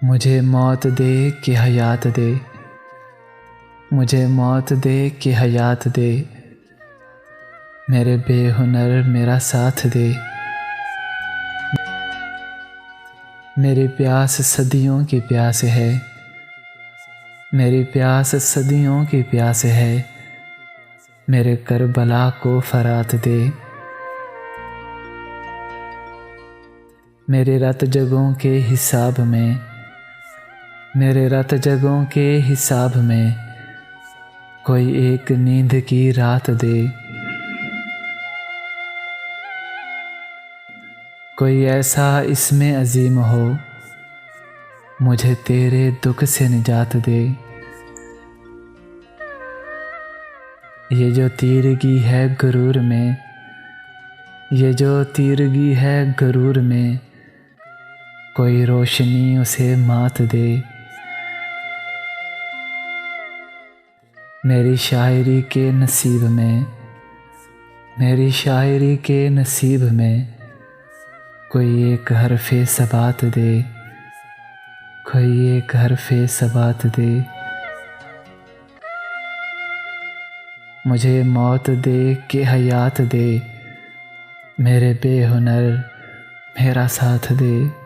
मुझे मौत दे कि हयात दे, मुझे मौत दे कि हयात दे, मेरे बेहुनर मेरा साथ दे। मेरी प्यास सदियों की प्यास है, मेरी प्यास सदियों की प्यास है, मेरे करबला को फरात दे। मेरे रात जगों के हिसाब में, मेरे रात जगों के हिसाब में कोई एक नींद की रात दे। कोई ऐसा इसमें अजीम हो, मुझे तेरे दुख से निजात दे। ये जो तीरगी है गुरूर में, ये जो तीरगी है गुरूर में, कोई रोशनी उसे मात दे। मेरी शायरी के नसीब में, मेरी शायरी के नसीब में कोई एक हरफ़े सबात दे, कोई एक हरफ़े सबात दे। मुझे मौत दे कि हयात दे, मेरे बेहुनर मेरा साथ दे।